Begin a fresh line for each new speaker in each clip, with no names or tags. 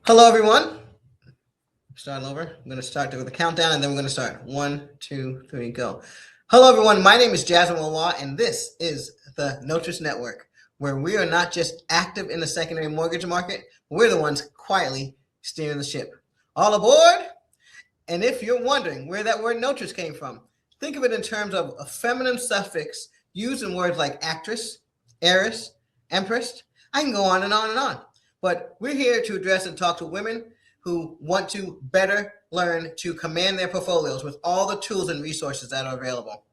Hello, everyone. Starting over. I'm going to start with a countdown, and then we're going to start. 1, 2, 3, go. Hello, everyone. My name is Jasmine Wawa, and this is the Notice Network, where we are not just active in the secondary mortgage market, we're the ones quietly steering the ship. All aboard! And if you're wondering where that word Notice came from, think of it in terms of a feminine suffix used in words like actress, heiress, empress. I can go on and on and on. But we're here to address and talk to women who want to better learn to command their portfolios with all the tools and resources that are available.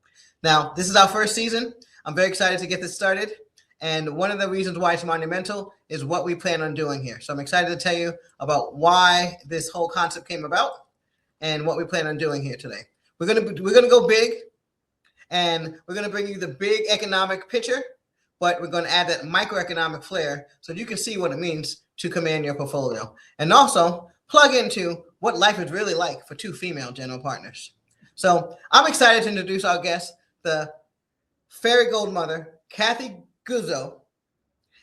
Now, this is our first season. I'm very excited to get this started. And one of the reasons why it's monumental is what we plan on doing here. So I'm excited to tell you about why this whole concept came about and what we plan on doing here today. We're gonna go big, and we're gonna bring you the big economic picture, but we're gonna add that microeconomic flair so you can see what it means to command your portfolio, and also plug into what life is really like for two female general partners. So I'm excited to introduce our guest, the fairy gold mother, Kathy Guzzo,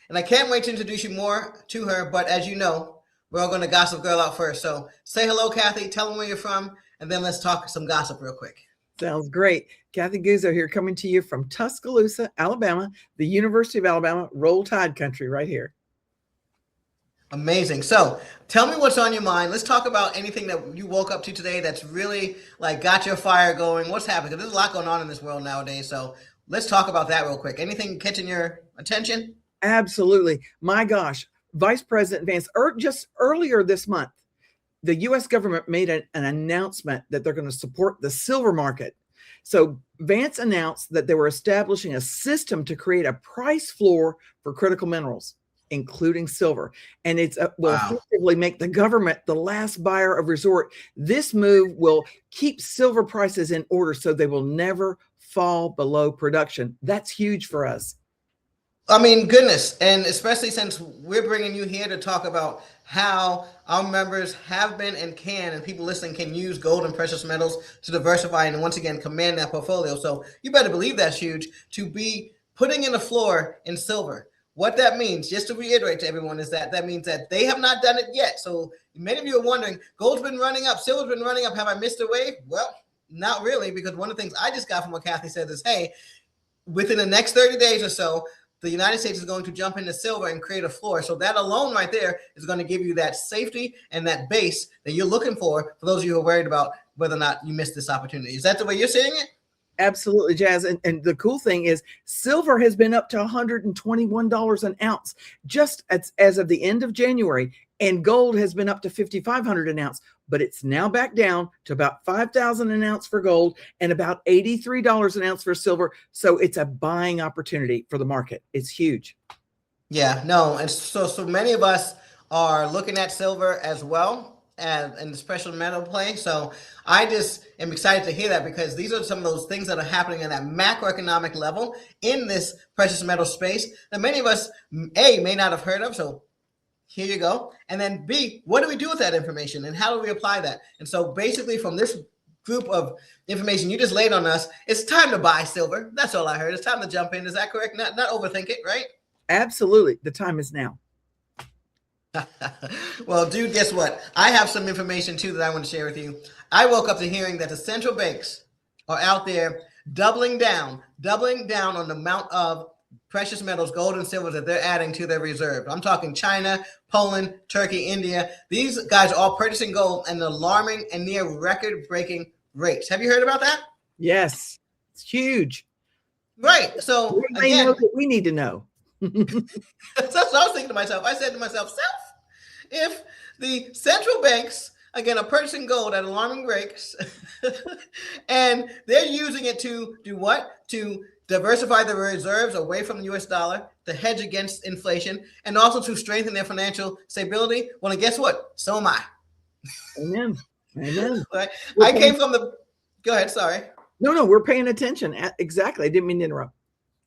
and I can't wait to introduce you more to her. But as you know, we're all going to gossip girl out first. So say hello, Kathy. Tell them where you're from, and then let's talk some gossip real quick.
Sounds great. Kathy Guzzo here, coming to you from Tuscaloosa, Alabama, the University of Alabama, Roll Tide country right here.
Amazing. So tell me what's on your mind. Let's talk about anything that you woke up to today that's really like got your fire going. What's happening? Because there's a lot going on in this world nowadays. So let's talk about that real quick. Anything catching your attention?
Absolutely. My gosh. Vice President Vance, just earlier this month, the U.S. government made an announcement that they're going to support the silver market. So Vance announced that they were establishing a system to create a price floor for critical minerals, including silver. And it will effectively make the government the last buyer of resort. This move will keep silver prices in order so they will never fall below production. That's huge for us.
I mean, goodness, and especially since we're bringing you here to talk about how our members have been and can, and people listening can use gold and precious metals to diversify and once again command that portfolio. So you better believe that's huge to be putting in a floor in silver. What that means, just to reiterate to everyone, is that means that they have not done it yet. So many of you are wondering, gold's been running up, silver's been running up. Have I missed a wave? Well, not really, because one of the things I just got from what Kathy said is, hey, within the next 30 days or so, the United States is going to jump into silver and create a floor. So that alone right there is going to give you that safety and that base that you're looking for those of you who are worried about whether or not you missed this opportunity. Is that the way you're seeing it?
Absolutely, Jazz. And the cool thing is silver has been up to $121 an ounce just as of the end of January. And gold has been up to $5,500 an ounce, but it's now back down to about $5,000 an ounce for gold and about $83 an ounce for silver. So it's a buying opportunity for the market. It's huge.
Yeah, no. And so many of us are looking at silver as well and the special metal play. So I just am excited to hear that, because these are some of those things that are happening at that macroeconomic level in this precious metal space that many of us, A, may not have heard of. So here you go. And then B, what do we do with that information and how do we apply that? And so basically from this group of information you just laid on us, it's time to buy silver. That's all I heard. It's time to jump in. Is that correct? Not overthink it, right?
Absolutely. The time is now.
Well, dude, guess what? I have some information too that I want to share with you. I woke up to hearing that the central banks are out there doubling down on the amount of precious metals, gold and silver, that they're adding to their reserve. I'm talking China, Poland, Turkey, India. These guys are all purchasing gold at an alarming and near record-breaking rates. Have you heard about that?
Yes, it's huge.
Right. So
again, know that we need to know.
That's what I was thinking to myself. I said to myself, if the central banks, again, are purchasing gold at alarming rates, and they're using it to do what? To diversify their reserves away from the U.S. dollar, to hedge against inflation, and also to strengthen their financial stability. Well, and guess what? So am I.
Amen. Amen.
Right? I came from the. Go ahead. Sorry.
No, we're paying attention. Exactly. I didn't mean to interrupt.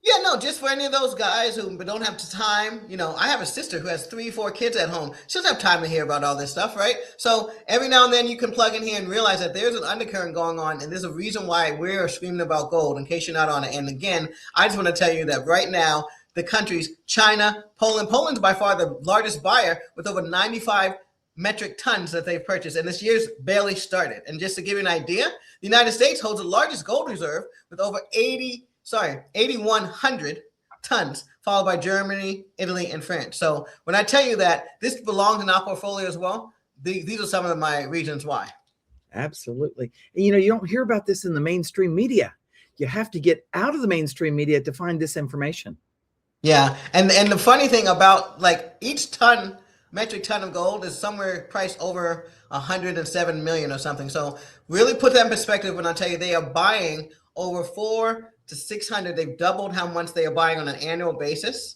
Yeah, no, just for any of those guys who don't have time. You know, I have a sister who has 3-4 kids at home. She doesn't have time to hear about all this stuff, right? So every now and then you can plug in here and realize that there's an undercurrent going on, and there's a reason why we're screaming about gold, in case you're not on it. And again, I just want to tell you that right now, the countries, China, Poland's by far the largest buyer with over 95 metric tons that they've purchased, and this year's barely started. And just to give you an idea, the United States holds the largest gold reserve with over 8,100 tons, followed by Germany, Italy, and France. So when I tell you that this belongs in our portfolio as well, these are some of my reasons why.
Absolutely. And, you don't hear about this in the mainstream media. You have to get out of the mainstream media to find this information.
Yeah, and the funny thing about like each metric ton of gold is somewhere priced over 107 million or something. So really put that in perspective when I tell you they are buying over 400 to 600. They've doubled how much they are buying on an annual basis.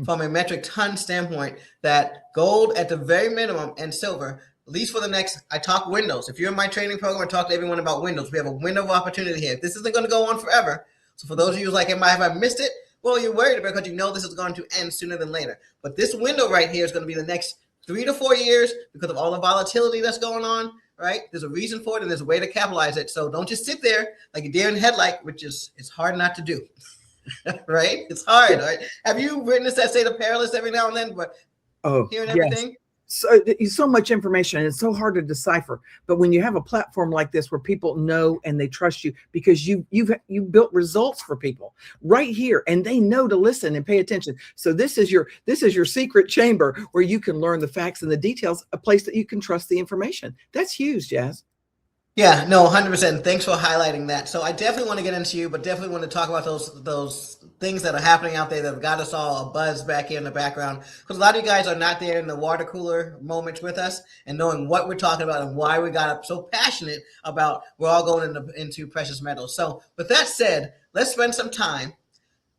From a metric ton standpoint, that gold at the very minimum and silver, at least for the next, I talk windows. If you're in my training program, I talk to everyone about windows. We have a window of opportunity here. This isn't going to go on forever. So for those of you who's like, have I missed it? Well, you're worried about it because you know this is going to end sooner than later. But this window right here is going to be the next 3 to 4 years because of all the volatility that's going on, right? There's a reason for it and there's a way to capitalize it. So don't just sit there like a deer in headlight, which is, it's hard not to do. Right? It's hard, right? Have you witnessed that state of perilous every now and then, but hearing everything?
Yes. So much information, and it's so hard to decipher. But when you have a platform like this where people know and they trust you because you built results for people right here, and they know to listen and pay attention. So this is your secret chamber where you can learn the facts and the details, a place that you can trust the information. That's huge, Jazz.
Yeah, no, 100%. Thanks for highlighting that. So I definitely want to get into you, but definitely want to talk about those things that are happening out there that have got us all a buzz back here in the background. Because a lot of you guys are not there in the water cooler moments with us and knowing what we're talking about and why we got so passionate about we're all going into precious metals. So with that said, let's spend some time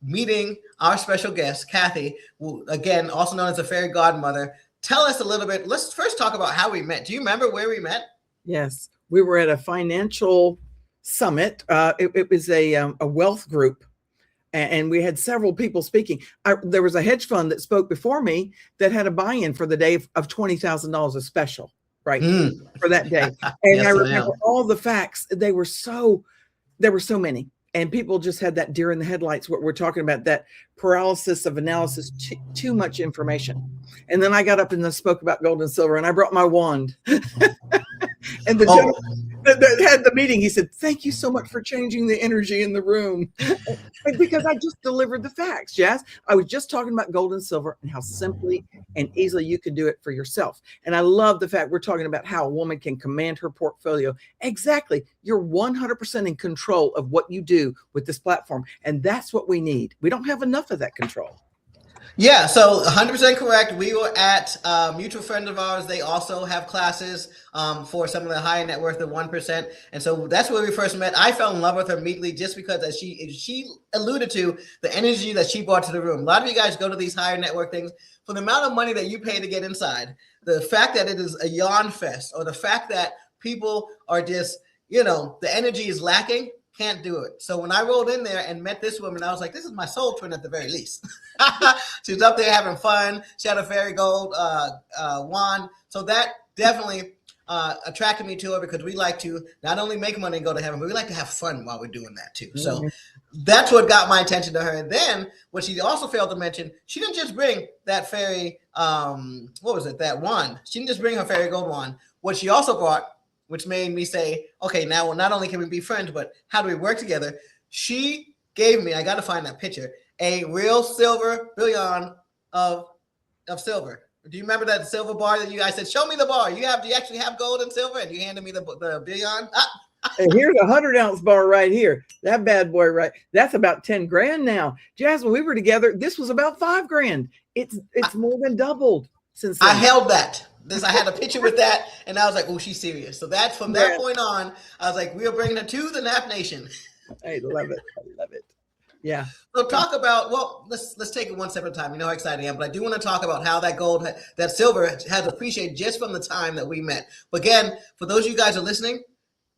meeting our special guest, Kathy, who, again, also known as the fairy godmother. Tell us a little bit. Let's first talk about how we met. Do you remember where we met?
Yes. We were at a financial summit. It was a wealth group, and we had several people speaking. There was a hedge fund that spoke before me that had a buy-in for the day of $20,000 a special, right, for that day. And
Yes,
I remember all the facts. There were so many, and people just had that deer in the headlights. What we're talking about, that paralysis of analysis, too much information. And then I got up and then spoke about gold and silver, and I brought my wand. And the gentleman that had the meeting, he said, "Thank you so much for changing the energy in the room." Because I just delivered the facts, Jazz. I was just talking about gold and silver and how simply and easily you can do it for yourself. And I love the fact we're talking about how a woman can command her portfolio. Exactly. You're 100% in control of what you do with this platform. And that's what we need. We don't have enough of that control.
Yeah, so 100% correct. We were at a mutual friend of ours. They also have classes for some of the higher net worth, the 1%. And so that's where we first met. I fell in love with her immediately just because, as she alluded to, the energy that she brought to the room. A lot of you guys go to these higher net worth things for the amount of money that you pay to get inside. The fact that it is a yawn fest, or the fact that people are just, the energy is lacking. Can't do it. So when I rolled in there and met this woman, I was like, this is my soul twin at the very least. She was up there having fun. She had a fairy gold wand. So that definitely attracted me to her, because we like to not only make money and go to heaven, but we like to have fun while we're doing that too. So that's what got my attention to her. And then what she also failed to mention, she didn't just bring that fairy, that wand. She didn't just bring her fairy gold wand. What she also brought, which made me say, okay, now not only can we be friends, but how do we work together? She gave me, I got to find that picture, a real silver bullion of silver. Do you remember that silver bar that I said, show me the bar. Do you actually have gold and silver? And you handed me the bullion.
And here's a 100-ounce bar right here. That bad boy, right? That's about 10 grand now. Jasmine, we were together. This was about 5 grand. It's more than doubled since then.
I held that. I had a picture with that, and I was like, oh, she's serious. So that's from that point on, I was like, we're bringing her to the Nap Nation.
I love it. I love it. Yeah.
So talk about, let's take it one step at a time. You know how excited I am, but I do want to talk about how that silver has appreciated just from the time that we met. But again, for those of you guys who are listening,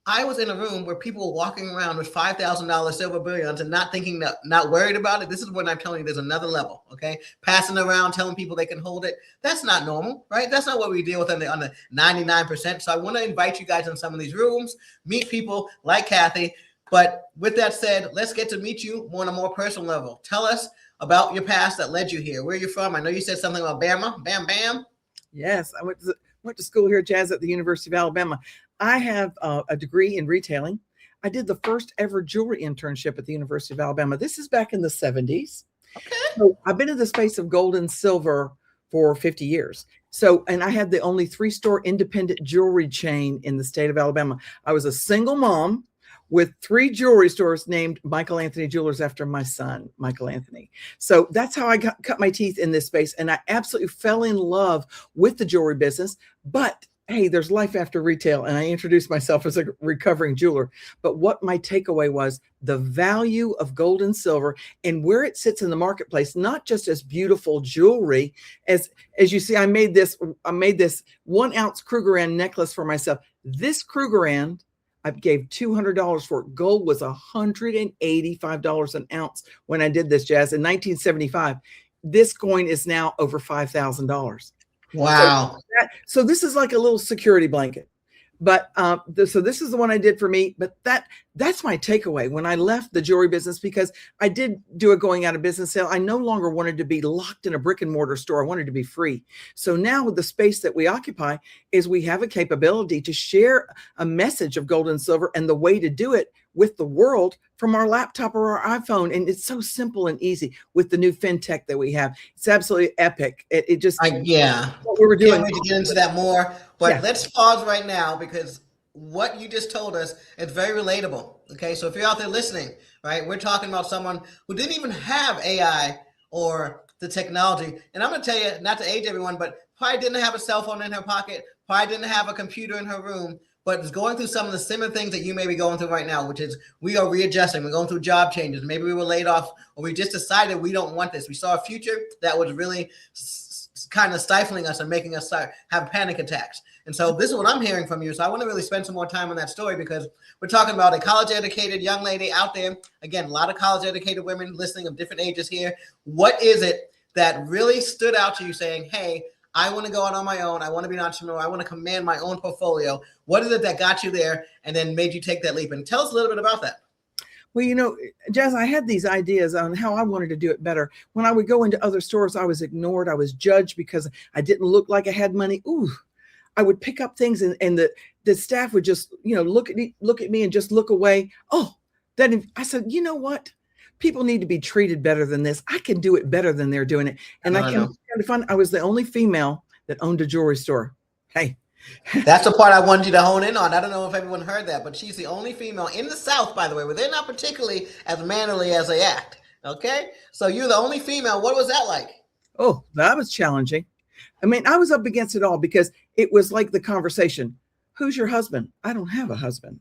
I was in a room where people were walking around with $5,000 silver bullions and not worried about it. This is when I'm telling you there's another level, okay? Passing around, telling people they can hold it. That's not normal, right? That's not what we deal with on the 99%. So I want to invite you guys in some of these rooms, meet people like Kathy. But with that said, let's get to meet you on a more personal level. Tell us about your past that led you here. Where are you from? I know you said something about Bama. Bam, bam.
Yes, I went to went to school here, Jazz, at the University of Alabama. I have a degree in retailing. I did the first ever jewelry internship at the University of Alabama. This is back in the 70s.
Okay.
So I've been in the space of gold and silver for 50 years. So, and I had the only 3-store independent jewelry chain in the state of Alabama. I was a single mom with 3 jewelry stores named Michael Anthony Jewelers after my son, Michael Anthony. So that's how I cut my teeth in this space. And I absolutely fell in love with the jewelry business. But hey, there's life after retail. And I introduced myself as a recovering jeweler. But what my takeaway was, the value of gold and silver and where it sits in the marketplace, not just as beautiful jewelry, as you see, I made this 1-ounce Krugerrand necklace for myself. This Krugerrand, I gave $200 for it. Gold was $185 an ounce when I did this, Jazz, in 1975. This coin is now over $5,000.
Wow.
So this is like a little security blanket. But so this is the one I did for me. But that's my takeaway when I left the jewelry business, because I did do a going out of business sale. I no longer wanted to be locked in a brick and mortar store. I wanted to be free. So now with the space that we occupy is we have a capability to share a message of gold and silver, and the way to do it with the world from our laptop or our iPhone. And it's so simple and easy with the new fintech that we have. It's absolutely epic. It just,
yeah.
What we were doing.
Can't wait to get into that more, but
Yeah.
let's pause right now, because what you just told us is very relatable. Okay. So if you're out there listening, right, we're talking about someone who didn't even have AI or the technology. And I'm going to tell you, not to age everyone, but probably didn't have a cell phone in her pocket, probably didn't have a computer in her room, but is going through some of the similar things that you may be going through right now, which is we are readjusting. We're going through job changes. Maybe we were laid off, or we just decided we don't want this. We saw a future that was really kind of stifling us and making us have panic attacks. And so this is what I'm hearing from you. So I want to really spend some more time on that story, because we're talking about a college-educated young lady out there. Again, a lot of college-educated women listening of different ages here. What is it that really stood out to you saying, hey, I want to go out on my own. I want to be an entrepreneur. I want to command my own portfolio. What is it that got you there and then made you take that leap? And tell us a little bit about that.
Well, you know, Jazz, I had these ideas on how I wanted to do it better. When I would go into other stores, I was ignored. I was judged because I didn't look like I had money. Ooh, I would pick up things and the staff would just, look at me and just look away. Oh, then I said, you know what? People need to be treated better than this. I can do it better than they're doing it. And I came to find I was the only female that owned a jewelry store. Hey.
That's the part I wanted you to hone in on. I don't know if everyone heard that, but she's the only female in the South, by the way, where they're not particularly as mannerly as they act. Okay? So you're the only female. What was that like?
Oh, that was challenging. I mean, I was up against it all because it was like the conversation. Who's your husband? I don't have a husband.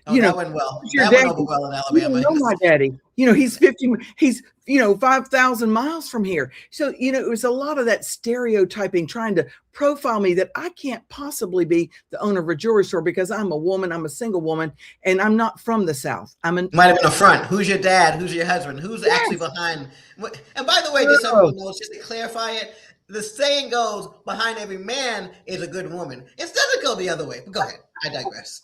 Oh, that went well. That went over well in Alabama.
You know my daddy. He's 5,000 miles from here. So, it was a lot of that stereotyping, trying to profile me that I can't possibly be the owner of a jewelry store because I'm a woman, I'm a single woman, and I'm not from the South. Might
have been a front. Who's your dad? Who's your husband? Who's actually behind? And by the way, just so everyone knows, just to clarify it, the saying goes, behind every man is a good woman. It doesn't go the other way. But go ahead. I digress.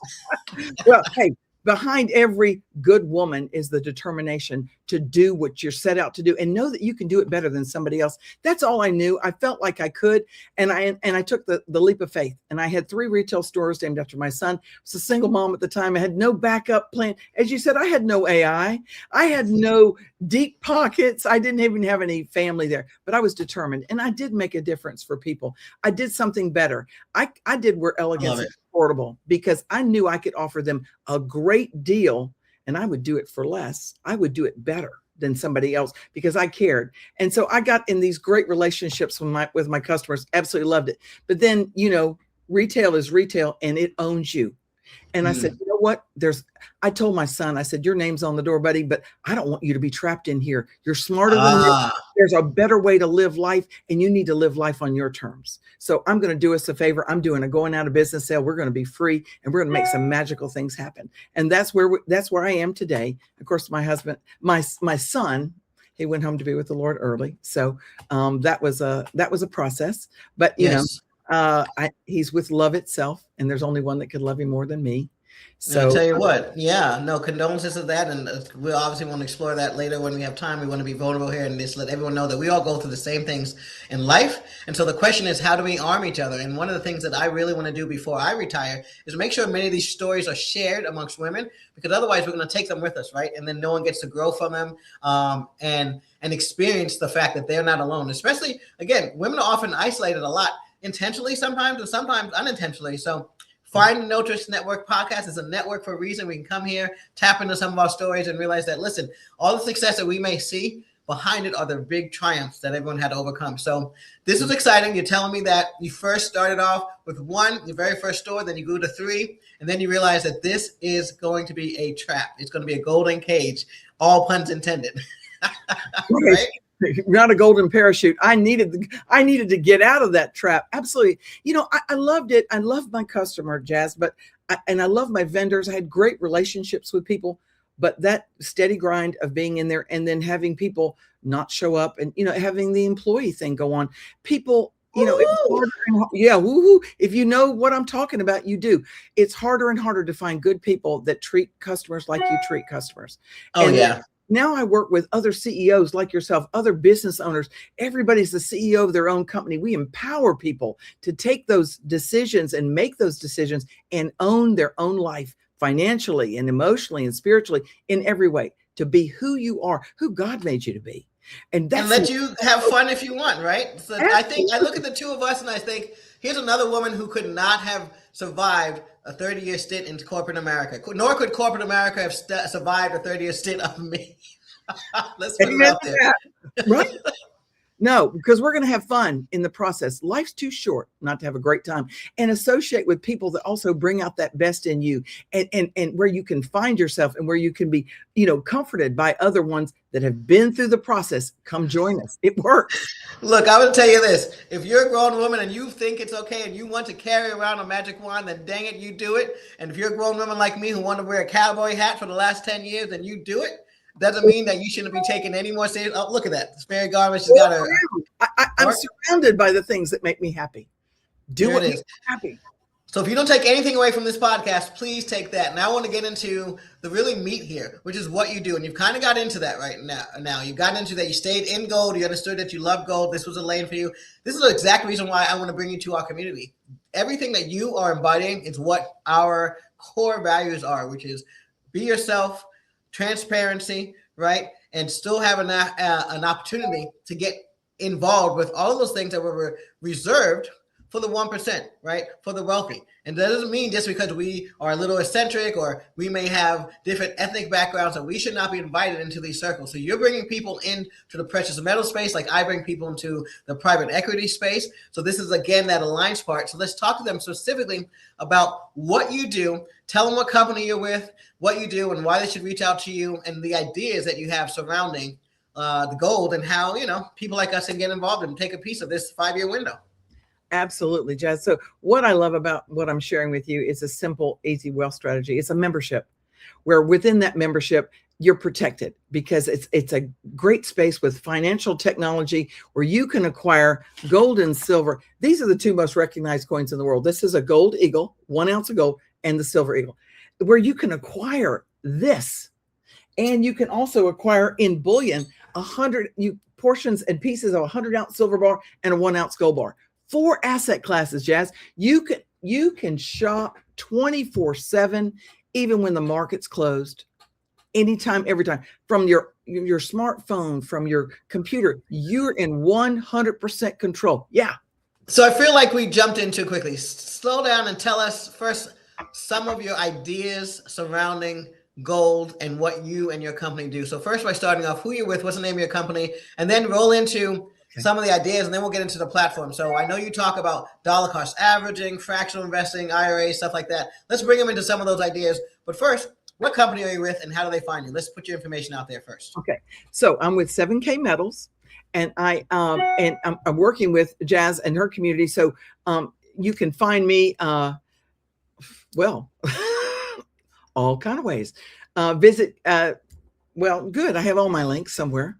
Well, hey, behind every good woman is the determination to do what you're set out to do and know that you can do it better than somebody else. That's all I knew. I felt like I could. And I took the leap of faith, and I had 3 retail stores named after my son. I was a single mom at the time. I had no backup plan. As you said, I had no AI. I had no deep pockets. I didn't even have any family there, but I was determined, and I did make a difference for people. I did something better. I did where elegance is affordable, because I knew I could offer them a great deal, and I would do it for less. I would do it better than somebody else because I cared. And so I got in these great relationships with my customers. Absolutely loved it. But then, retail is retail, and it owns you. And I said, you know what? I told my son, I said, your name's on the door, buddy, but I don't want you to be trapped in here. You're smarter than this. There's a better way to live life, and you need to live life on your terms. So I'm going to do us a favor. I'm doing a going out of business sale. We're going to be free, and we're going to make some magical things happen. And that's where I am today. Of course, my husband, my son, he went home to be with the Lord early. So that was a process, but you know, he's with love itself, and there's only one that could love him more than me.
And I
So
tell you what, yeah, no condolences of that, and we obviously want to explore that later when we have time. We want to be vulnerable here and just let everyone know that we all go through the same things in life. And so the question is, how do we arm each other? And one of the things that I really want to do before I retire is make sure many of these stories are shared amongst women, because otherwise we're going to take them with us, right? And then no one gets to grow from them, and experience the fact that they're not alone. Especially, again, women are often isolated a lot, intentionally sometimes, and sometimes unintentionally. So find the No Trust Network podcast. Is a network for a reason. We can come here, tap into some of our stories, and realize that, listen, all the success that we may see, behind it are the big triumphs that everyone had to overcome. So this is exciting. You're telling me that you first started off with one, your very first store, then you grew to three, and then you realize that this is going to be a trap. It's going to be a golden cage, all puns intended. Right?
Not a golden parachute. I needed to get out of that trap. Absolutely. I loved it. I loved my customer, Jazz, I love my vendors. I had great relationships with people, but that steady grind of being in there and then having people not show up and, having the employee thing go on, people, woohoo. If you know what I'm talking about, you do. It's harder and harder to find good people that treat customers like you treat customers.
Oh,
and
yeah.
Now I work with other CEOs like yourself, other business owners. Everybody's the CEO of their own company. We empower people to take those decisions and make those decisions and own their own life financially and emotionally and spiritually in every way, to be who you are, who God made you to be. And
let you have fun if you want, right? So I look at the two of us and I think, here's another woman who could not have survived a 30-year stint in corporate America, nor could corporate America have survived a 30-year stint of me. Let's put it out there.
Right? No, because we're going to have fun in the process. Life's too short not to have a great time, and associate with people that also bring out that best in you, and where you can find yourself and where you can be, comforted by other ones that have been through the process. Come join us. It works.
Look, I'm going to tell you this. If you're a grown woman and you think it's okay and you want to carry around a magic wand, then dang it, you do it. And if you're a grown woman like me who want to wear a cowboy hat for the last 10 years, then you do it. Doesn't mean that you shouldn't be taken any more serious. Oh, look at that. This Fairy Garmish has got her.
I'm surrounded by the things that make me happy. Do
Here
what
it
makes
is.
me happy.
So if you don't take anything away from this podcast, please take that. Now I want to get into the really meat here, which is what you do. And you've kind of got into that right now. You've gotten into that. You stayed in gold. You understood that you love gold. This was a lane for you. This is the exact reason why I want to bring you to our community. Everything that you are embodying is what our core values are, which is be yourself, transparency, right? And still have an opportunity to get involved with all of those things that were reserved for the 1%, right? For the wealthy. And that doesn't mean just because we are a little eccentric or we may have different ethnic backgrounds that we should not be invited into these circles. So you're bringing people into the precious metal space, like I bring people into the private equity space. So this is, again, that alliance part. So let's talk to them specifically about what you do. Tell them what company you're with, what you do, and why they should reach out to you, and the ideas that you have surrounding the gold, and how, people like us can get involved and take a piece of this 5-year window.
Absolutely, Jazz. So what I love about what I'm sharing with you is a simple, easy wealth strategy. It's a membership where within that membership, you're protected, because it's a great space with financial technology where you can acquire gold and silver. These are the two most recognized coins in the world. This is a gold eagle, 1 ounce of gold, and the silver eagle, where you can acquire this. And you can also acquire in bullion 100 portions and pieces of a 100-ounce silver bar and a 1 ounce gold bar. 4 asset classes, Jazz. You can shop 24/7, even when the market's closed, anytime, every time, from your smartphone, from your computer. You're in 100% control. Yeah.
So I feel like we jumped in too quickly. Slow down and tell us first some of your ideas surrounding gold and what you and your company do. So first, by starting off, who you're with, what's the name of your company, and then roll into some of the ideas, and then we'll get into the platform. So I know you talk about dollar cost averaging, fractional investing, IRAs, stuff like that. Let's bring them into some of those ideas. But first, what company are you with, and how do they find you? Let's put your information out there first.
Okay. So I'm with 7K Metals, and I'm working with Jazz and her community. So you can find me, well, all kind of ways. Visit, well, good. I have all my links somewhere.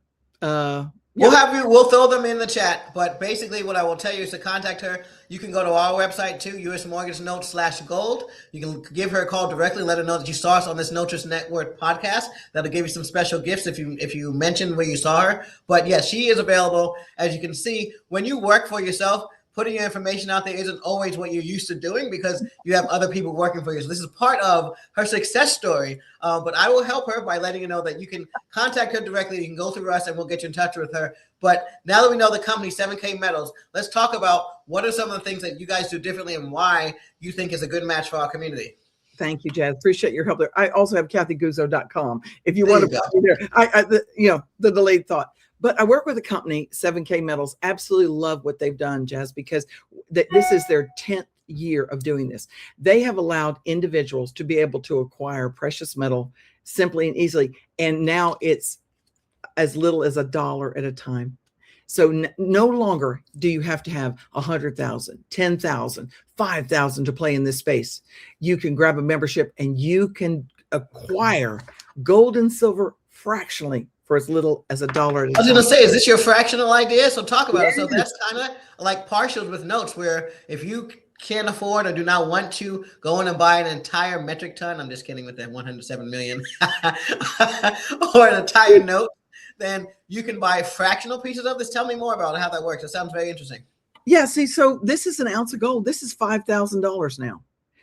We'll throw them in the chat. But basically, what I will tell you is to contact her. You can go to our website too, usmortgagenotes.com/gold. You can give her a call directly, let her know that you saw us on this Notice Network podcast. That'll give you some special gifts if you mention where you saw her. But yes, she is available. As you can see, when you work for yourself, putting your information out there isn't always what you're used to doing because you have other people working for you. So this is part of her success story. But I will help her by letting you know that you can contact her directly. You can go through us and we'll get you in touch with her. But now that we know the company 7K Metals, let's talk about what are some of the things that you guys do differently and why you think is a good match for our community.
Thank you, Jazz. Appreciate your help there. I also have KathyGuzzo.com if you want to go there. The delayed thought. But I work with a company, 7K Metals. Absolutely love what they've done, Jazz, because this is their 10th year of doing this. They have allowed individuals to be able to acquire precious metal simply and easily. And now it's as little as $1 at a time. So no longer do you have to have 100,000, 10,000, 5,000 to play in this space. You can grab a membership and you can acquire gold and silver fractionally for as little as $1 at a time.
I was going to say, is this your fractional idea? So talk about it. So that's kind of like partials with notes, where if you can't afford or do not want to go in and buy an entire metric ton, I'm just kidding with that 107 million, or an entire note, then you can buy fractional pieces of this. Tell me more about how that works. It sounds very interesting.
Yeah, see, so this is an ounce of gold. This is $5,000 now.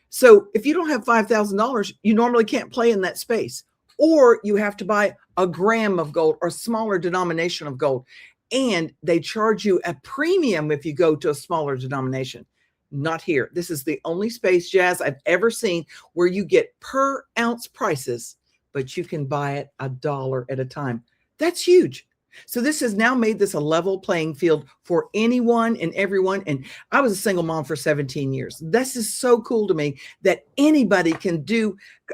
So if you don't have $5,000, you normally can't play in that space. Or you have to buy a gram of gold or smaller denomination of gold. And they charge you a premium if you go to a smaller denomination. Not here. This is the only space, Jazz, I've ever seen where you get per ounce prices, but you can buy it $1 at a time. That's huge. So this has now made this a level playing field for anyone and everyone. And I was a single mom for 17 years. This is so cool to me that anybody can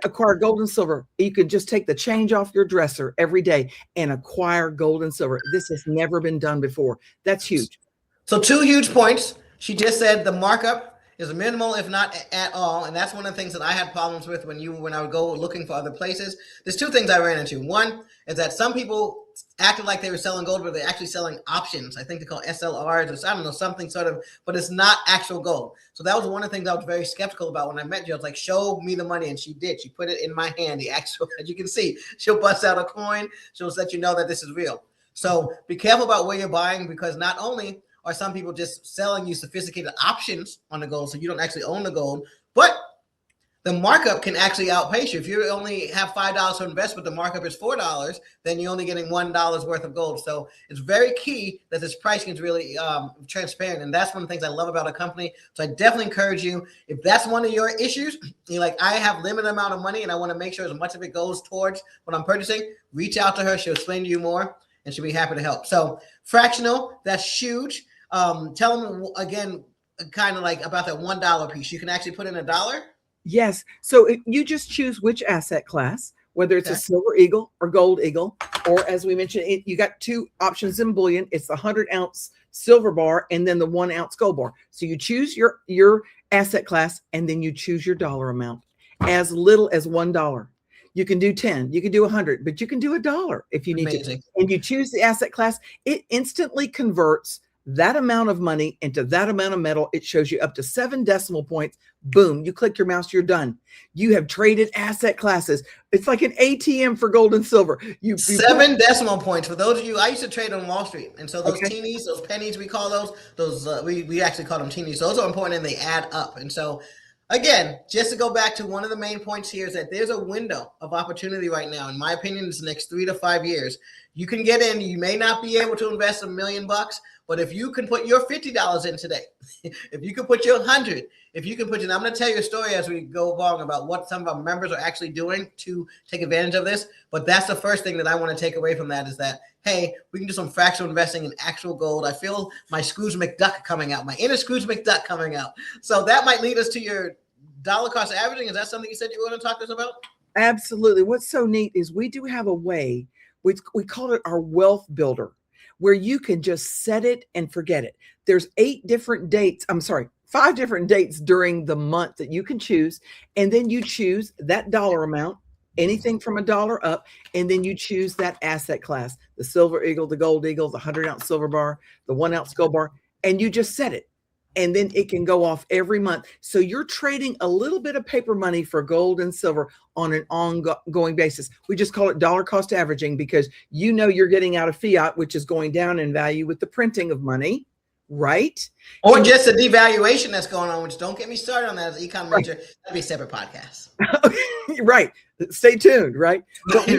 acquire gold and silver. You can just take the change off your dresser every day and acquire gold and silver. This has never been done before. That's huge.
So 2 huge points. She just said the markup is minimal, if not at all. And that's one of the things that I had problems with when I would go looking for other places. There's 2 things I ran into. One is that some people acted like they were selling gold, but they're actually selling options. I think they call SLRs or I don't know, something sort of, but it's not actual gold. So that was one of the things I was very skeptical about when I met you. I was like, show me the money. And she did. She put it in my hand, the actual, as you can see, she'll bust out a coin. She'll let you know that this is real. So be careful about where you're buying, because not only are some people just selling you sophisticated options on the gold, so you don't actually own the gold, but the markup can actually outpace you. If you only have $5 to invest, but the markup is $4, then you're only getting $1 worth of gold. So it's very key that this pricing is really transparent. And that's one of the things I love about a company. So I definitely encourage you, if that's one of your issues, you're like, I have limited amount of money and I want to make sure as much of it goes towards what I'm purchasing, reach out to her. She'll explain to you more and she'll be happy to help. So fractional, that's huge. Tell them again, kind of like about that $1 piece. You can actually put in $1.
Yes. So you just choose which asset class, whether it's a silver eagle or gold eagle, or as we mentioned, you got 2 options in bullion. It's the 100-ounce silver bar and then the 1-ounce gold bar. So you choose your asset class and then you choose your dollar amount, as little as $1. You can do 10, you can do 100, but you can do $1 if you need to. And you choose the asset class. It instantly converts that amount of money into that amount of metal. It shows you up to 7 decimal points. Boom, you click your mouse, you're done. You have traded asset classes. It's like an ATM for gold and silver.
7 decimal points. For those of you, I used to trade on Wall Street. And so those teenies, those pennies, we call those we actually call them teenies. Those are important and they add up. And so again, just to go back to one of the main points here is that there's a window of opportunity right now. In my opinion, it's the next 3 to 5 years. You can get in. You may not be able to invest $1 million, but if you can put your $50 in today, if you can put your 100, if you can put in, I'm going to tell you a story as we go along about what some of our members are actually doing to take advantage of this. But that's the first thing that I want to take away from that is that, hey, we can do some fractional investing in actual gold. I feel my Scrooge McDuck coming out, my inner Scrooge McDuck coming out. So that might lead us to your dollar cost averaging. Is that something you said you were going to talk to us about?
Absolutely. What's so neat is we do have a way, we call it our wealth builder, where you can just set it and forget it. There's 5 different dates during the month that you can choose. And then you choose that dollar amount anything from $1 up, and then you choose that asset class, the silver eagle, the gold eagle, the 100-ounce silver bar, the 1-ounce gold bar, and you just set it. And then it can go off every month. So you're trading a little bit of paper money for gold and silver on an ongoing basis. We just call it dollar cost averaging because you know you're getting out of fiat, which is going down in value with the printing of money, right?
Or just a devaluation that's going on, which don't get me started on that as an econ major. That'd be a separate podcast.
Right. Stay tuned, right? But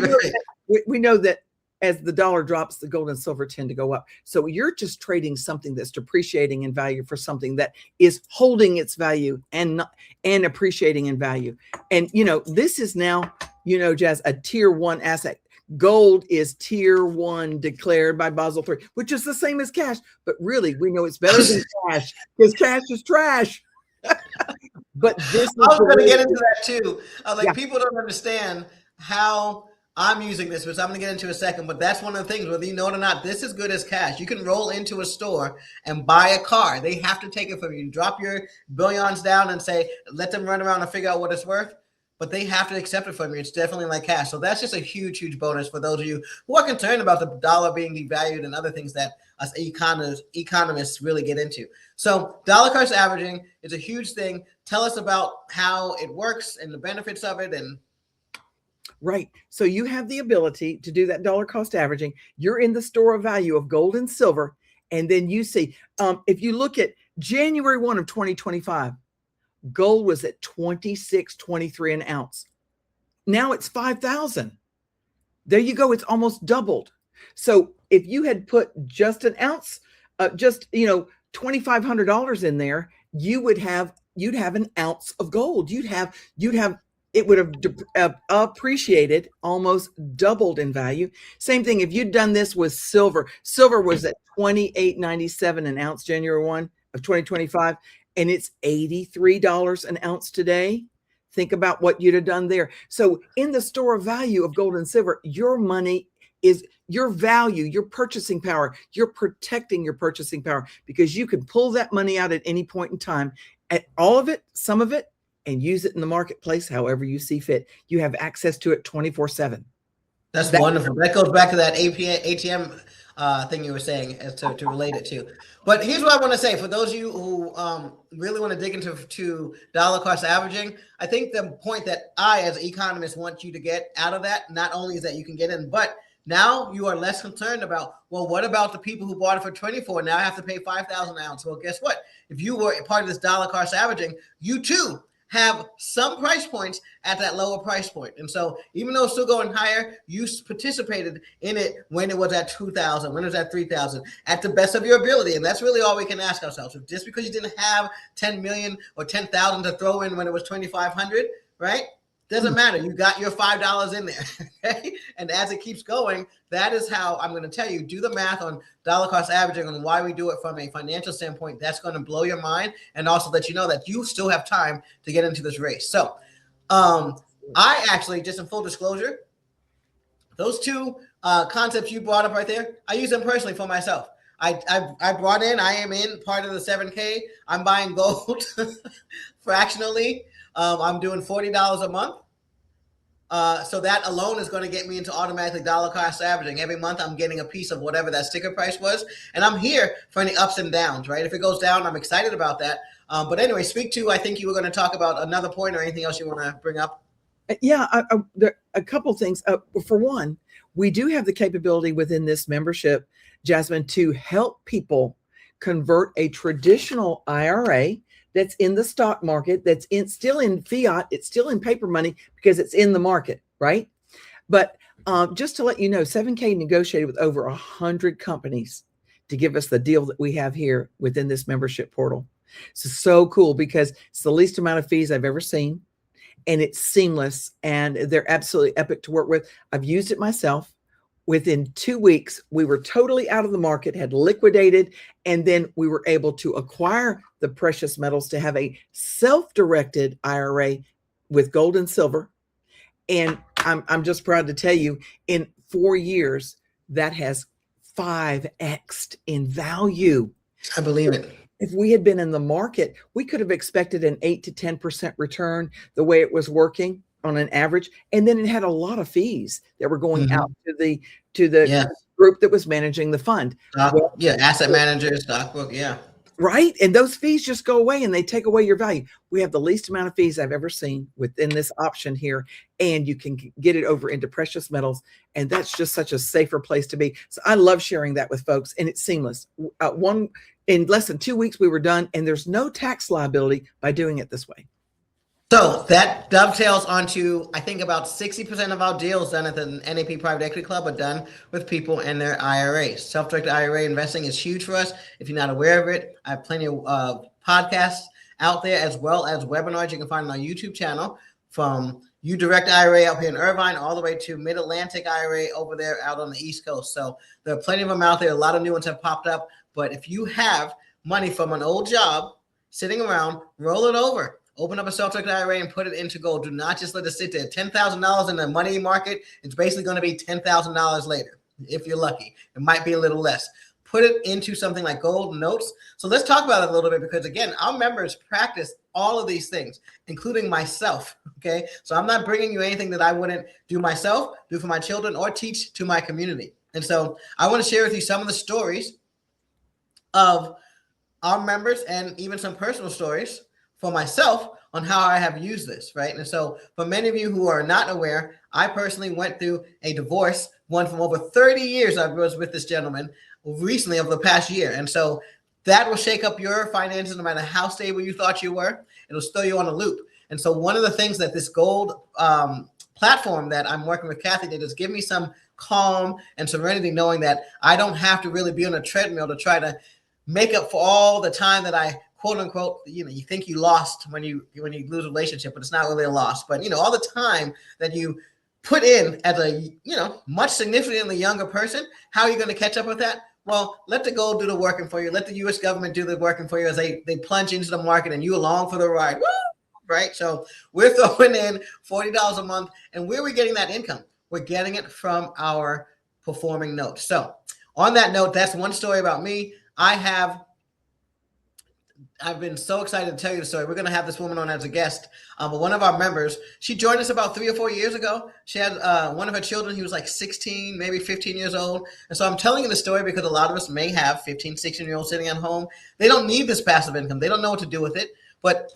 we know that as the dollar drops, the gold and silver tend to go up. So you're just trading something that's depreciating in value for something that is holding its value and appreciating in value. And, this is now, Jazz, a tier 1 asset. Gold is tier 1 declared by Basel III, which is the same as cash. But really, we know it's better than cash because cash is trash. But this is
I was going to get into that too. People don't understand how I'm using this, which I'm going to get into in a second, but that's one of the things, whether you know it or not, this is good as cash. You can roll into a store and buy a car. They have to take it from you. Drop your billions down and say, let them run around and figure out what it's worth, but they have to accept it from you. It's definitely like cash. So that's just a huge, huge bonus for those of you who are concerned about the dollar being devalued and other things that us economists really get into. So dollar cost averaging is a huge thing. Tell us about how it works and the benefits of it. And
right. So you have the ability to do that dollar cost averaging. You're in the store of value of gold and silver. And then you see, if you look at January 1 of 2025, gold was at $26.23 an ounce. Now it's 5,000. There you go. It's almost doubled. So if you had put just an ounce, $2,500 in there, you'd have an ounce of gold. It would have appreciated, almost doubled in value. Same thing if you'd done this with silver. Silver was at $28.97 an ounce January 1 of 2025, and it's $83 an ounce today. Think about what you'd have done there. So in the store of value of gold and silver, your money is your value, your purchasing power. You're protecting your purchasing power because you can pull that money out at any point in time, at all of it, some of it, and use it in the marketplace however you see fit. You have access to it 24/7.
That's wonderful. That goes back to that ATM thing you were saying as to relate it to. But here's what I want to say. For those of you who really want to dig into dollar cost averaging, I think the point that I, as an economist, want you to get out of that, not only is that you can get in, but now you are less concerned about, well, what about the people who bought it for 24? Now I have to pay 5,000 an ounce. Well, guess what? If you were a part of this dollar cost averaging, you too have some price points at that lower price point. And so even though it's still going higher, you participated in it when it was at 2,000, when it was at 3,000, at the best of your ability. And that's really all we can ask ourselves. If just because you didn't have 10 million or 10,000 to throw in when it was 2,500, right? Doesn't matter. You got your $5 in there. Okay? And as it keeps going, that is how I'm going to tell you, do the math on dollar cost averaging and why we do it from a financial standpoint. That's going to blow your mind and also let you know that you still have time to get into this race. So I actually, just in full disclosure, those two concepts you brought up right there, I use them personally for myself. I am in part of the 7K. I'm buying gold fractionally. I'm doing $40 a month. So that alone is going to get me into automatically dollar cost averaging. Every month I'm getting a piece of whatever that sticker price was. And I'm here for any ups and downs, right? If it goes down, I'm excited about that. But anyway, I think you were going to talk about another point or anything else you want to bring up.
Yeah, there a couple things. For one, we do have the capability within this membership, Jasmine, to help people convert a traditional IRA that's in the stock market, that's still in fiat, it's still in paper money because it's in the market, right? But just to let you know, 7K negotiated with over 100 companies to give us the deal that we have here within this membership portal. So cool because it's the least amount of fees I've ever seen, and it's seamless, and they're absolutely epic to work with. I've used it myself. Within 2 weeks, we were totally out of the market, had liquidated, and then we were able to acquire the precious metals to have a self-directed IRA with gold and silver. And I'm just proud to tell you, in 4 years, that has 5x'd in value.
I believe it.
If we had been in the market, we could have expected an 8 to 10% return the way it was working. on an average, and then it had a lot of fees that were going
Mhm.
out to the
Yeah.
group that was managing the fund. Well,
Yeah. Asset managers, stockbook. Yeah.
right, and those fees just go away and they take away your value. We have the least amount of fees I've ever seen within this option here, and you can get it over into precious metals, and that's just such a safer place to be. So I love sharing that with folks, and it's seamless. One in less than 2 weeks we were done, and there's no tax liability by doing it this way.
So that dovetails onto, I think about 60% of our deals done at the NAP Private Equity Club are done with people and their IRAs. Self-directed IRA investing is huge for us. If you're not aware of it, I have plenty of podcasts out there as well as webinars you can find on our YouTube channel, from UDirect IRA up here in Irvine all the way to Mid-Atlantic IRA over there out on the East Coast. So there are plenty of them out there. A lot of new ones have popped up. But if you have money from an old job sitting around, roll it over. Open up a self-directed IRA and put it into gold. Do not just let it sit there. $10,000 in the money market, it's basically going to be $10,000 later. If you're lucky, it might be a little less. Put it into something like gold notes. So let's talk about it a little bit, because again, our members practice all of these things, including myself. Okay. So I'm not bringing you anything that I wouldn't do myself, do for my children, or teach to my community. And so I want to share with you some of the stories of our members and even some personal stories for myself on how I have used this, right? And so for many of you who are not aware, I personally went through a divorce, one from over 30 years I was with this gentleman recently over the past year. And so that will shake up your finances no matter how stable you thought you were. It'll throw you on a loop. And so one of the things that this gold platform that I'm working with Kathy did is give me some calm and serenity, knowing that I don't have to really be on a treadmill to try to make up for all the time that I, quote unquote, you think you lost when you lose a relationship, but it's not really a loss. But all the time that you put in as a much significantly younger person, how are you going to catch up with that? Well, let the gold do the working for you. Let the U.S. government do the working for you as they plunge into the market and you along for the ride. Woo! Right? So we're throwing in $40 a month, and where are we getting that income? We're getting it from our performing notes. So on that note, that's one story about me. I've been so excited to tell you the story. We're going to have this woman on as a guest. But one of our members, she joined us about 3 or 4 years ago. She had one of her children. He was like 16, maybe 15 years old. And so I'm telling you the story because a lot of us may have 15, 16-year-olds sitting at home. They don't need this passive income. They don't know what to do with it. But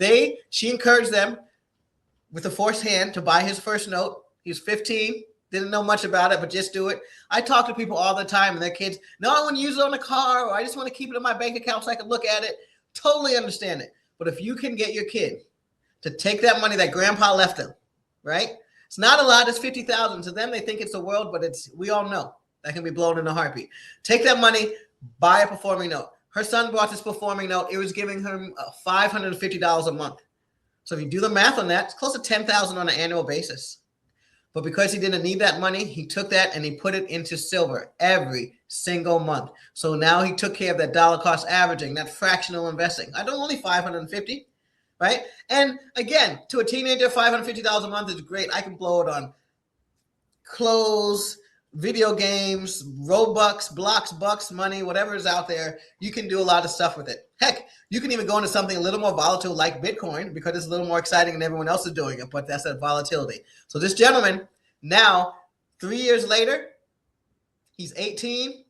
she encouraged them with a forced hand to buy his first note. He was 15. Didn't know much about it, but just do it. I talk to people all the time and their kids, no, I want to use it on the car, or I just want to keep it in my bank account so I can look at it. Totally understand it. But if you can get your kid to take that money that grandpa left them, right? It's not a lot. It's $50,000 to them. They think it's the world, but we all know that can be blown in a heartbeat. Take that money, buy a performing note. Her son bought this performing note. It was giving him $550 a month. So if you do the math on that, it's close to $10,000 on an annual basis. But because he didn't need that money, he took that and he put it into silver every single month. So now he took care of that dollar cost averaging, that fractional investing. I don't only $550, right? And again, to a teenager, $550 a month is great. I can blow it on clothes, video games, Robux, blocks, bucks, money, whatever is out there. You can do a lot of stuff with it. Heck, you can even go into something a little more volatile like Bitcoin because it's a little more exciting and everyone else is doing it, but that's that volatility. So this gentleman, now 3 years later, he's 18,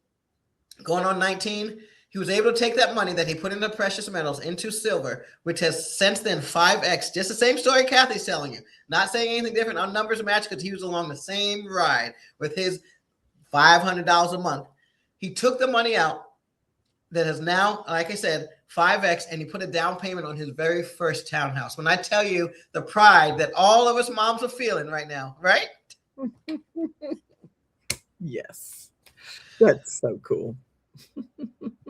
going on 19. He was able to take that money that he put into precious metals into silver, which has since then 5x. Just the same story Kathy's telling you. Not saying anything different. Our numbers match because he was along the same ride with his $500 a month. He took the money out that is now, like I said, 5x, and he put a down payment on his very first townhouse. When I tell you the pride that all of us moms are feeling right now, right?
Yes. That's so cool.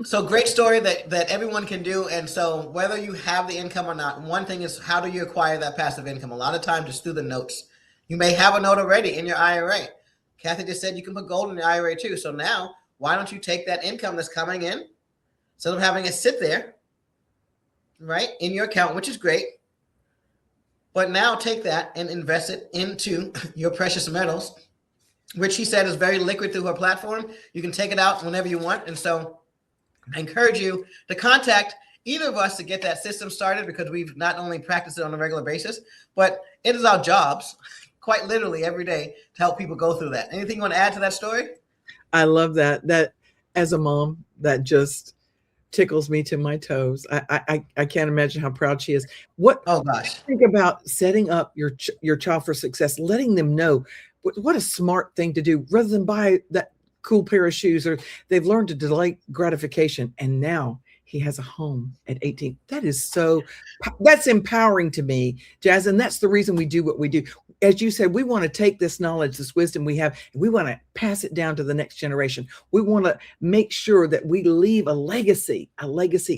So great story that everyone can do. And so whether you have the income or not, one thing is, how do you acquire that passive income? A lot of times just through the notes. You may have a note already in your IRA. Kathy just said you can put gold in your IRA too. So now why don't you take that income that's coming in, instead of having it sit there, right, in your account, which is great, but now take that and invest it into your precious metals, which he said is very liquid through her platform. You can take it out whenever you want. And so I encourage you to contact either of us to get that system started because we've not only practiced it on a regular basis, but it is our jobs, quite literally every day, to help people go through that. Anything you want to add to that story?
I love that. That as a mom, that just tickles me to my toes. I can't imagine how proud she is. What
Oh gosh.
think about setting up your child for success, letting them know what a smart thing to do rather than buy that cool pair of shoes, or they've learned to delay gratification. And now he has a home at 18. That's empowering to me, Jazz. And that's the reason we do what we do. As you said, we want to take this knowledge, this wisdom we have, and we want to pass it down to the next generation. We want to make sure that we leave a legacy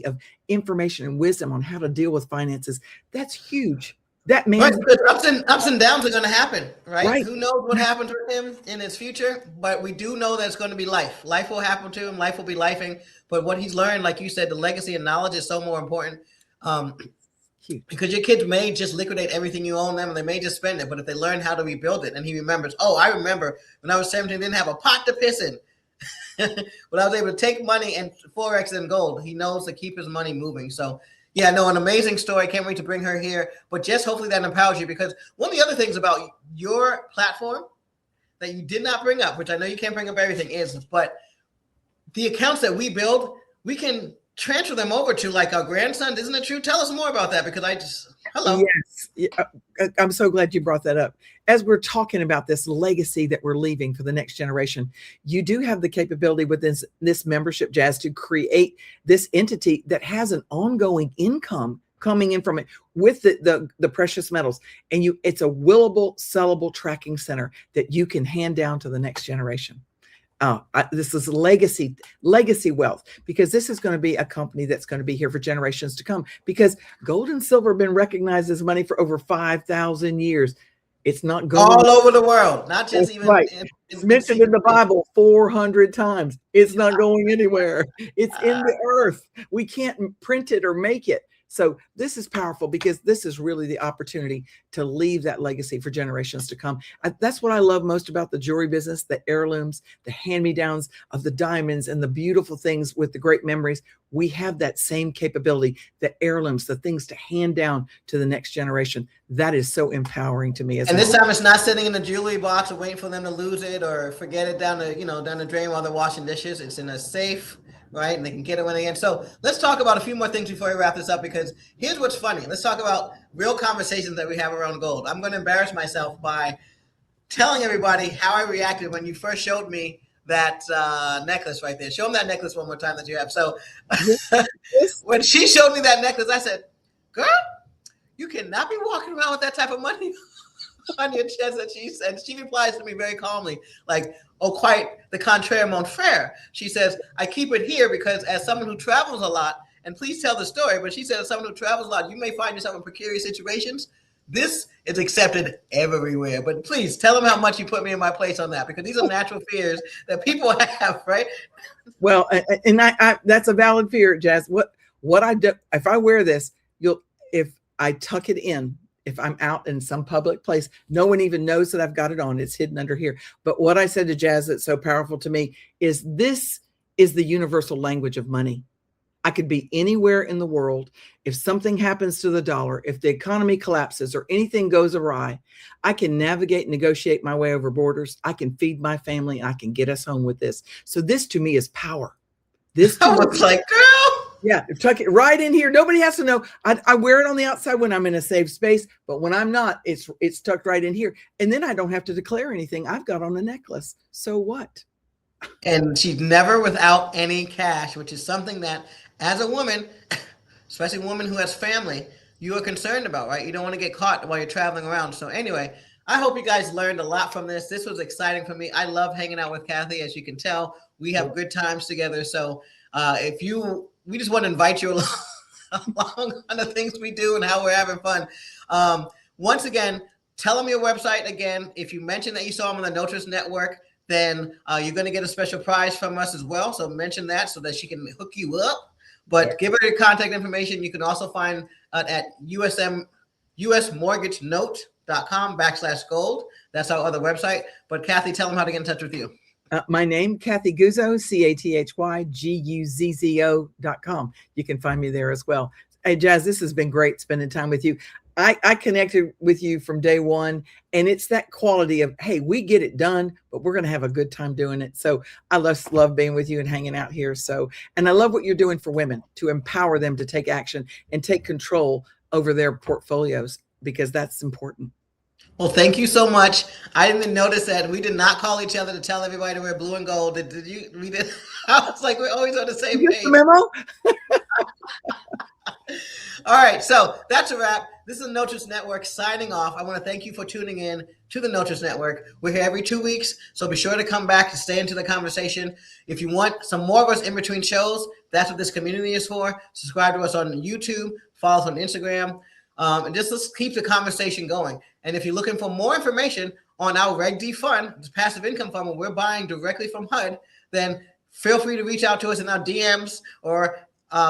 of information and wisdom on how to deal with finances. That's huge. That means
right, ups and downs are going to happen, right? Who knows what happens with him in his future, but we do know that it's going to be life. Life will happen to him. Life will be lifing. But what he's learned, like you said, the legacy and knowledge is so more important. Because your kids may just liquidate everything you own them, and they may just spend it. But if they learn how to rebuild it, and he remembers, oh, I remember when I was 17, didn't have a pot to piss in. But I was able to take money and Forex in gold. He knows to keep his money moving. So yeah, no, an amazing story. Can't wait to bring her here. But just hopefully that empowers you, because one of the other things about your platform that you did not bring up, which I know you can't bring up everything, but the accounts that we build, we can transfer them over to like our grandson. Isn't it true? Tell us more about that, because hello.
Yes. I'm so glad you brought that up. As we're talking about this legacy that we're leaving for the next generation, you do have the capability within this membership, Jazz, to create this entity that has an ongoing income coming in from it with the precious metals. And it's a willable, sellable tracking center that you can hand down to the next generation. This is legacy wealth, because this is going to be a company that's going to be here for generations to come, because gold and silver have been recognized as money for over 5,000 years. It's not going
all over the world, not just even
right. It's mentioned in the Bible 400 times. It's not going anywhere. It's in the earth. We can't print it or make it. So this is powerful, because this is really the opportunity to leave that legacy for generations to come. That's what I love most about the jewelry business, the heirlooms, the hand-me-downs of the diamonds and the beautiful things with the great memories. We have that same capability, the heirlooms, the things to hand down to the next generation. That is so empowering to me.
And this time it's not sitting in the jewelry box and waiting for them to lose it or forget it down the drain while they're washing dishes. It's in a safe, right? And they can get it when they get. So let's talk about a few more things before we wrap this up, because here's what's funny. Let's talk about real conversations that we have around gold. I'm going to embarrass myself by telling everybody how I reacted when you first showed me that necklace right there. Show them that necklace one more time that you have. So when she showed me that necklace, I said, girl, you cannot be walking around with that type of money on your chest. And she replies to me very calmly, like, oh, quite the contraire, mon frere. She says, I keep it here because as someone who travels a lot, and please tell the story, but she said, as someone who travels a lot, you may find yourself in precarious situations. This is accepted everywhere. But please tell them how much you put me in my place on that, because these are natural fears that people have, right?
Well, and I that's a valid fear, Jazz. What I do, if I wear this, if I tuck it in, if I'm out in some public place, no one even knows that I've got it on. It's hidden under here. But what I said to Jazz that's so powerful to me is this is the universal language of money. I could be anywhere in the world. If something happens to the dollar, if the economy collapses or anything goes awry, I can navigate and negotiate my way over borders. I can feed my family, and I can get us home with this. So this to me is power. This
I was like, girl.
Yeah, tuck it right in here. Nobody has to know. I wear it on the outside when I'm in a safe space, but when I'm not, it's tucked right in here. And then I don't have to declare anything. I've got on a necklace. So what?
And she's never without any cash, which is something that as a woman, especially a woman who has family, you are concerned about, right? You don't want to get caught while you're traveling around. So anyway, I hope you guys learned a lot from this. This was exciting for me. I love hanging out with Kathy. As you can tell, we have good times together. So we just want to invite you along on the things we do and how we're having fun. Once again, tell them your website again. If you mention that you saw them on the Notris Network, then you're going to get a special prize from us as well. So mention that so that she can hook you up. But give her your contact information. You can also find at usmortgagenote.com/gold. That's our other website. But Kathy, tell them how to get in touch with you.
My name, Kathy Guzzo, CathyGuzzo.com. You can find me there as well. Hey, Jazz, this has been great spending time with you. I connected with you from day one, and it's that quality of, hey, we get it done, but we're going to have a good time doing it. So I just love being with you and hanging out here. So, and I love what you're doing for women to empower them to take action and take control over their portfolios, because that's important.
Well, thank you so much. I didn't notice that we did not call each other to tell everybody to wear blue and gold. Did you? We did. I was like, we're always on the same
You get
page.
the memo?
All right, so that's a wrap. This is the Notice Network signing off. I want to thank you for tuning in to the Notice Network. We're here every 2 weeks, so be sure to come back to stay into the conversation. If you want some more of us in between shows, that's what this community is for. Subscribe to us on YouTube, follow us on Instagram, and just let's keep the conversation going. And if you're looking for more information on our Reg D fund, this passive income fund, where we're buying directly from HUD, then feel free to reach out to us in our DMs, or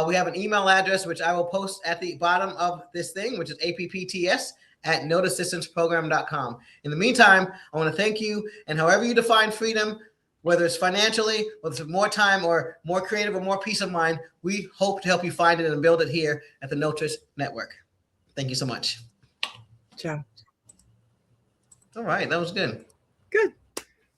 we have an email address, which I will post at the bottom of this thing, which is appts@noteassistanceprogram.com. In the meantime, I want to thank you, and however you define freedom, whether it's financially, whether it's more time or more creative or more peace of mind, we hope to help you find it and build it here at the Notice Network. Thank you so much.
Ciao.
All right, that was good.
Good.